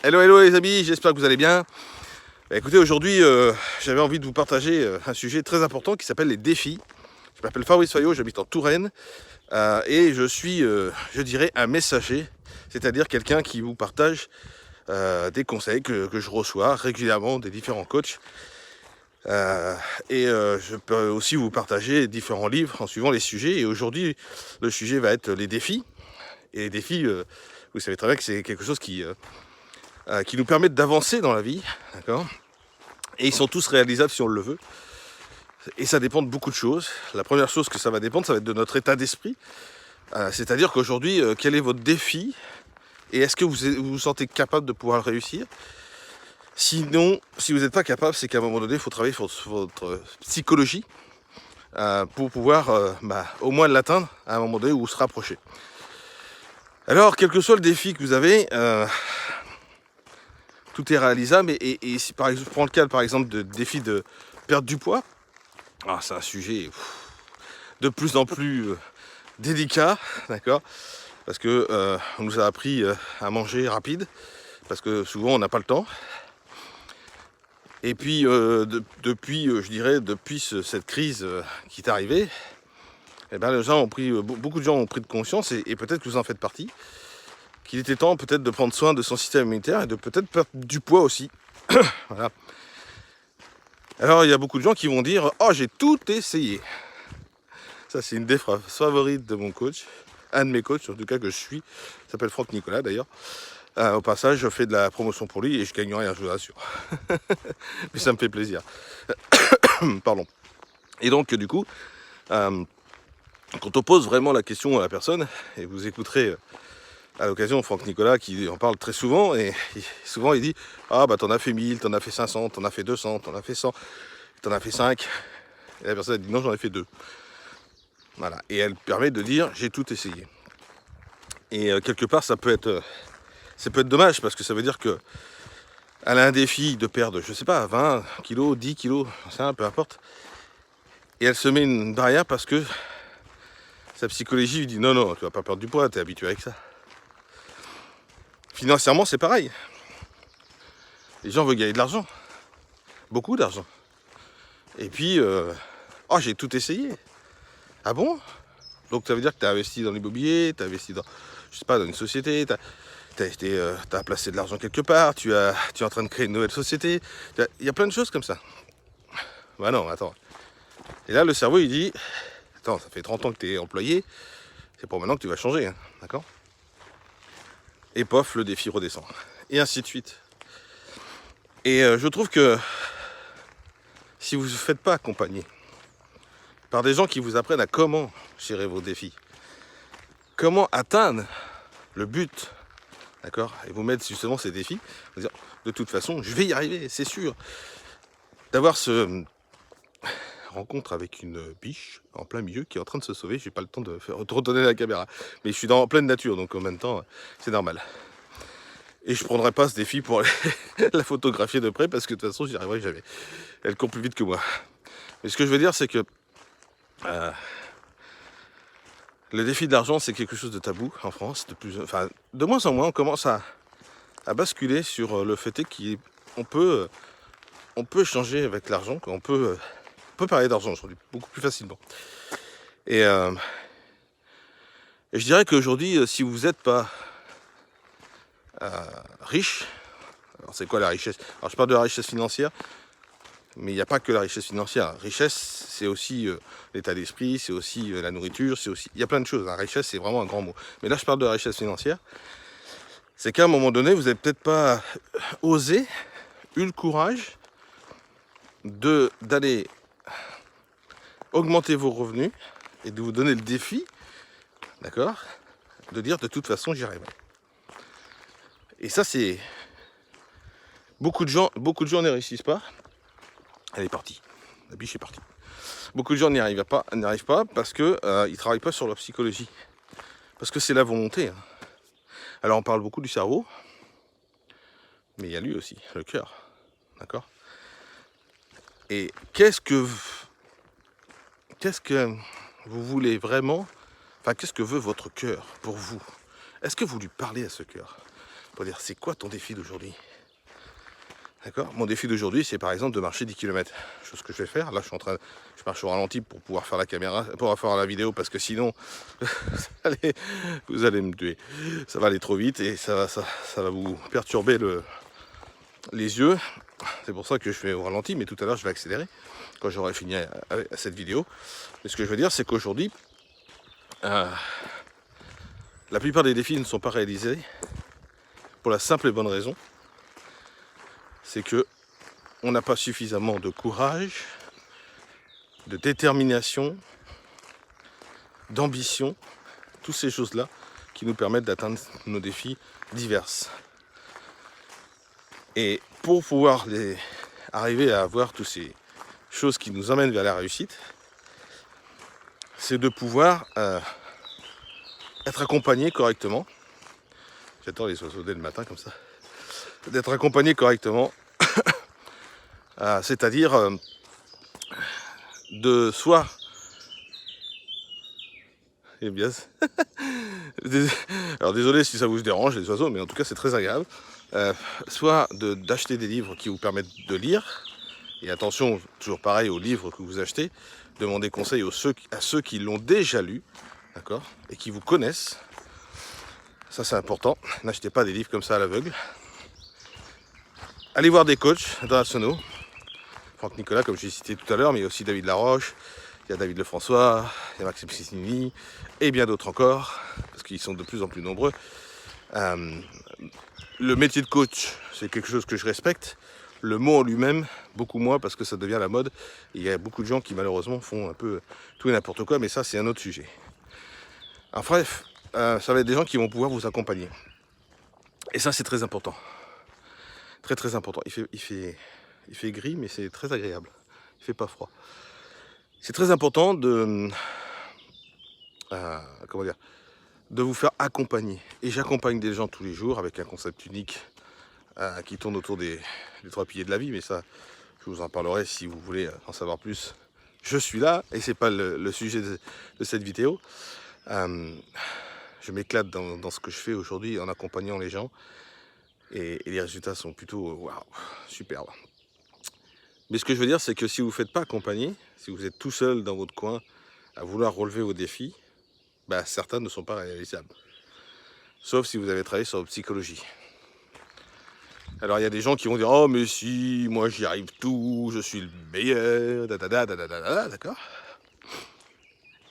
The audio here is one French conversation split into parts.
Hello, hello les amis, j'espère que vous allez bien. Écoutez, aujourd'hui, j'avais envie de vous partager un sujet très important qui s'appelle les défis. Je m'appelle Fabrice Fayot, j'habite en Touraine et je suis, je dirais, un messager, c'est-à-dire quelqu'un qui vous partage des conseils que je reçois régulièrement des différents coachs. Je peux aussi vous partager différents livres en suivant les sujets. Et aujourd'hui, le sujet va être les défis. Et les défis, vous savez très bien que c'est quelque chose qui nous permettent d'avancer dans la vie, d'accord. Et ils sont tous réalisables si on le veut. Et ça dépend de beaucoup de choses. La première chose que ça va dépendre, ça va être de notre état d'esprit. C'est-à-dire qu'aujourd'hui, quel est votre défi? Et est-ce que vous sentez capable de pouvoir le réussir? Sinon, si vous n'êtes pas capable, c'est qu'à un moment donné, il faut travailler sur votre psychologie pour pouvoir au moins l'atteindre à un moment donné ou se rapprocher. Alors, quel que soit le défi que vous avez, tout est réalisable. Et si par exemple, je prends le cas par exemple de défi de perdre du poids, c'est un sujet de plus en plus délicat, d'accord, parce que on nous a appris à manger rapide, parce que souvent on n'a pas le temps. Et puis depuis, je dirais, depuis cette crise qui est arrivée, eh ben, les gens ont pris, beaucoup de gens ont pris de conscience, et peut-être que vous en faites partie, qu'il était temps peut-être de prendre soin de son système immunitaire et de peut-être perdre du poids aussi. Voilà. Alors il y a beaucoup de gens qui vont dire « Oh, j'ai tout essayé ». Ça, c'est une des phrases favorites de mon coach, un de mes coachs en tout cas que je suis, il s'appelle Franck Nicolas d'ailleurs. Au passage, je fais de la promotion pour lui et je gagne rien, je vous assure. Mais ça me fait plaisir. Pardon. Et donc, du coup, quand on pose vraiment la question à la personne, et vous écouterez à l'occasion Franck Nicolas qui en parle très souvent, et souvent il dit « Ah bah t'en as fait 1000, t'en as fait 500, t'en as fait 200, t'en as fait 100, t'en as fait 5. » Et la personne elle dit « Non, j'en ai fait 2. » Voilà, et elle permet de dire « J'ai tout essayé. » Et quelque part, ça peut être dommage, parce que ça veut dire que elle a un défi de perdre, je sais pas, 20 kilos, 10 kilos, ça, peu importe. Et elle se met une barrière parce que sa psychologie lui dit non, non, tu vas pas perdre du poids, t'es habitué avec ça. Financièrement, c'est pareil. Les gens veulent gagner de l'argent, beaucoup d'argent. Et puis, oh, j'ai tout essayé. Ah bon? Donc ça veut dire que tu as investi dans l'immobilier, tu as investi dans, je sais pas, dans une société, t'as placé de l'argent quelque part, tu es en train de créer une nouvelle société. Il y a plein de choses comme ça. Bah non, attends. Et là, le cerveau, il dit, attends, ça fait 30 ans que tu es employé, c'est pour maintenant que tu vas changer, hein, d'accord? Et pof, le défi redescend. Et ainsi de suite. Et je trouve que si vous ne vous faites pas accompagner par des gens qui vous apprennent à comment gérer vos défis, comment atteindre le but, d'accord, et vous mettre justement ces défis, vous dire, de toute façon, je vais y arriver, c'est sûr. D'avoir ce rencontre avec une biche en plein milieu qui est en train de se sauver, j'ai pas le temps de retourner la caméra, mais je suis en pleine nature, donc en même temps, c'est normal. Et je prendrai pas ce défi pour la photographier de près, parce que de toute façon, j'y arriverai jamais. Elle court plus vite que moi. Mais ce que je veux dire, c'est que le défi de l'argent, c'est quelque chose de tabou en France. De moins en moins, on commence à basculer sur le fait qu'on peut, changer avec l'argent, qu'on peut parler d'argent aujourd'hui beaucoup plus facilement. Et je dirais qu'aujourd'hui, si vous n'êtes pas riche, alors c'est quoi la richesse? Alors je parle de la richesse financière, mais il n'y a pas que la richesse financière. La richesse, c'est aussi l'état d'esprit, c'est aussi la nourriture, il y a plein de choses. La richesse, c'est vraiment un grand mot. Mais là, je parle de la richesse financière. C'est qu'à un moment donné, vous n'avez peut-être pas osé, eu le courage d'aller augmenter vos revenus et de vous donner le défi, d'accord, de dire de toute façon, j'y arriverai. Et ça, c'est... Beaucoup de gens n'y réussissent pas. Elle est partie. La biche est partie. Beaucoup de gens n'y arrivent pas parce que ils travaillent pas sur leur psychologie. Parce que c'est la volonté. Hein. Alors on parle beaucoup du cerveau, mais il y a lui aussi, le cœur. D'accord? Et qu'est-ce que vous voulez vraiment? Enfin, qu'est-ce que veut votre cœur pour vous? Est-ce que vous lui parlez à ce cœur? pour dire c'est quoi ton défi d'aujourd'hui. D'accord ? Mon défi d'aujourd'hui, c'est par exemple de marcher 10 km. Chose que je vais faire. Là, je marche au ralenti pour pouvoir faire la caméra, pour faire la vidéo, parce que sinon, vous allez me tuer. Ça va aller trop vite et ça va vous perturber les yeux. C'est pour ça que je fais au ralenti, mais tout à l'heure, je vais accélérer quand j'aurai fini avec cette vidéo. Mais ce que je veux dire, c'est qu'aujourd'hui, la plupart des défis ne sont pas réalisés pour la simple et bonne raison, c'est que on n'a pas suffisamment de courage, de détermination, d'ambition, toutes ces choses-là qui nous permettent d'atteindre nos défis divers. Et pour pouvoir arriver à avoir toutes ces choses qui nous emmènent vers la réussite, c'est de pouvoir être accompagné correctement. J'adore les oiseaux dès le matin comme ça. D'être accompagné correctement, c'est-à-dire de soit... Eh bien, alors désolé si ça vous dérange les oiseaux, mais en tout cas c'est très agréable. Soit d'acheter des livres qui vous permettent de lire, et attention, toujours pareil aux livres que vous achetez, demandez conseil à ceux qui l'ont déjà lu, d'accord, et qui vous connaissent. Ça c'est important, n'achetez pas des livres comme ça à l'aveugle. Allez voir des coachs internationaux, Franck Nicolas comme j'ai cité tout à l'heure, mais il y a aussi David Laroche, il y a David Lefrançois, il y a Maxime Piscini, et bien d'autres encore, parce qu'ils sont de plus en plus nombreux. Le métier de coach, c'est quelque chose que je respecte. Le mot en lui-même, beaucoup moins, parce que ça devient la mode. Et il y a beaucoup de gens qui malheureusement font un peu tout et n'importe quoi, mais ça c'est un autre sujet. Alors bref, ça va être des gens qui vont pouvoir vous accompagner. Et ça c'est très important. Très très important. Il fait gris, mais c'est très agréable. Il fait pas froid. C'est très important de vous faire accompagner. Et j'accompagne des gens tous les jours avec un concept unique qui tourne autour des 3 piliers de la vie, mais ça, je vous en parlerai si vous voulez en savoir plus. Je suis là, et c'est pas le sujet de cette vidéo. Je m'éclate dans ce que je fais aujourd'hui en accompagnant les gens, et les résultats sont plutôt waouh, superbes. Mais ce que je veux dire, c'est que si vous ne faites pas accompagner, si vous êtes tout seul dans votre coin à vouloir relever vos défis, certains ne sont pas réalisables. Sauf si vous avez travaillé sur votre psychologie. Alors il y a des gens qui vont dire « Oh mais si, moi j'y arrive tout, je suis le meilleur, d'accord ?»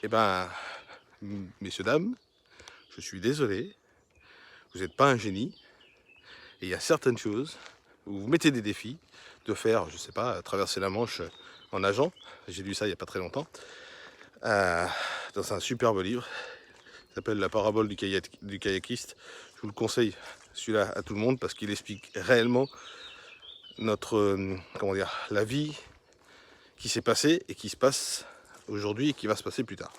Eh ben, messieurs, dames, je suis désolé, vous n'êtes pas un génie. Et il y a certaines choses où vous mettez des défis de faire, je sais pas, traverser la Manche en nageant. J'ai lu ça il n'y a pas très longtemps, dans un superbe livre, qui s'appelle La parabole du kayakiste. Je vous le conseille, celui-là, à tout le monde, parce qu'il explique réellement la vie qui s'est passée et qui se passe aujourd'hui et qui va se passer plus tard.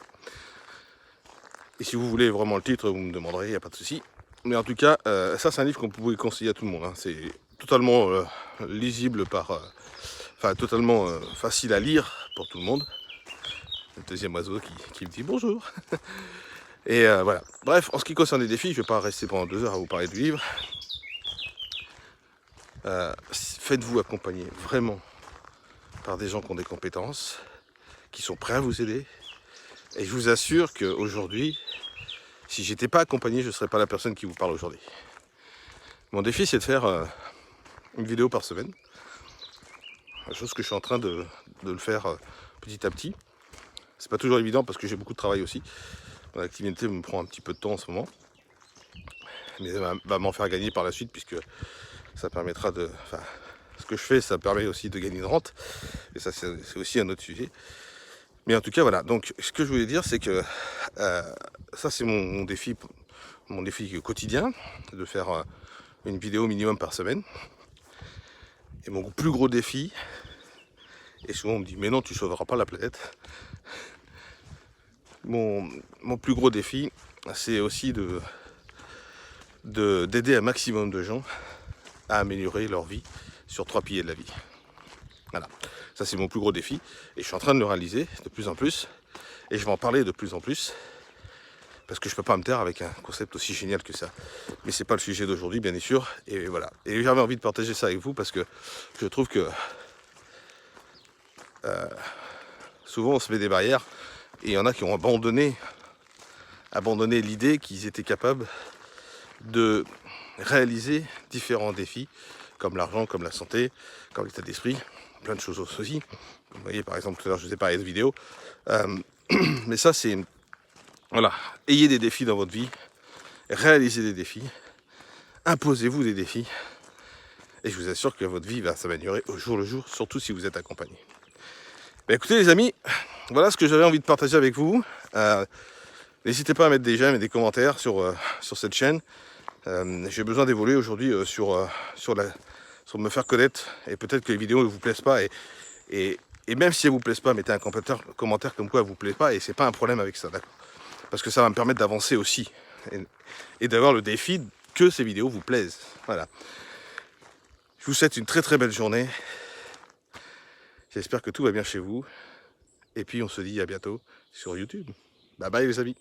Et si vous voulez vraiment le titre, vous me demanderez, il n'y a pas de souci. Mais en tout cas, ça c'est un livre qu'on peut conseiller à tout le monde. C'est totalement lisible totalement facile à lire pour tout le monde. Le deuxième oiseau qui me dit bonjour. Et voilà. Bref, en ce qui concerne les défis, je ne vais pas rester pendant 2 heures à vous parler du livre. Faites-vous accompagner vraiment par des gens qui ont des compétences, qui sont prêts à vous aider. Et je vous assure qu'aujourd'hui, si j'étais pas accompagné, je ne serais pas la personne qui vous parle aujourd'hui. Mon défi, c'est de faire une vidéo par semaine. Chose que je suis en train de le faire petit à petit. C'est pas toujours évident parce que j'ai beaucoup de travail aussi. Mon activité me prend un petit peu de temps en ce moment. Mais ça va m'en faire gagner par la suite, puisque ça permettra ce que je fais, ça permet aussi de gagner une rente. Et ça, c'est aussi un autre sujet. Mais en tout cas, voilà. Donc, ce que je voulais dire, c'est que ça, c'est mon défi quotidien, de faire une vidéo minimum par semaine. Et mon plus gros défi, et souvent on me dit, mais non, tu ne sauveras pas la planète. Mon plus gros défi, c'est aussi d'aider un maximum de gens à améliorer leur vie sur 3 piliers de la vie. Voilà, ça c'est mon plus gros défi, et je suis en train de le réaliser de plus en plus, et je vais en parler de plus en plus, parce que je peux pas me taire avec un concept aussi génial que ça. Mais c'est pas le sujet d'aujourd'hui, bien sûr, et voilà. Et j'avais envie de partager ça avec vous parce que je trouve que souvent on se met des barrières, et il y en a qui ont abandonné l'idée qu'ils étaient capables de réaliser différents défis, comme l'argent, comme la santé, comme l'état d'esprit, plein de choses aussi. Vous voyez, par exemple, tout à l'heure, je vous ai parlé de vidéo. Mais ça, c'est... Voilà, ayez des défis dans votre vie, réalisez des défis, imposez-vous des défis, et je vous assure que votre vie va s'améliorer au jour le jour, surtout si vous êtes accompagné. Ben écoutez les amis, voilà ce que j'avais envie de partager avec vous. N'hésitez pas à mettre des j'aime et des commentaires sur cette chaîne. J'ai besoin d'évoluer aujourd'hui sur me faire connaître, et peut-être que les vidéos ne vous plaisent pas, et même si elles ne vous plaisent pas, mettez un commentaire comme quoi elles ne vous plaisent pas, et c'est pas un problème avec ça, d'accord? Parce que ça va me permettre d'avancer aussi, et d'avoir le défi que ces vidéos vous plaisent. Voilà. Je vous souhaite une très très belle journée. J'espère que tout va bien chez vous. Et puis on se dit à bientôt sur YouTube. Bye bye les amis.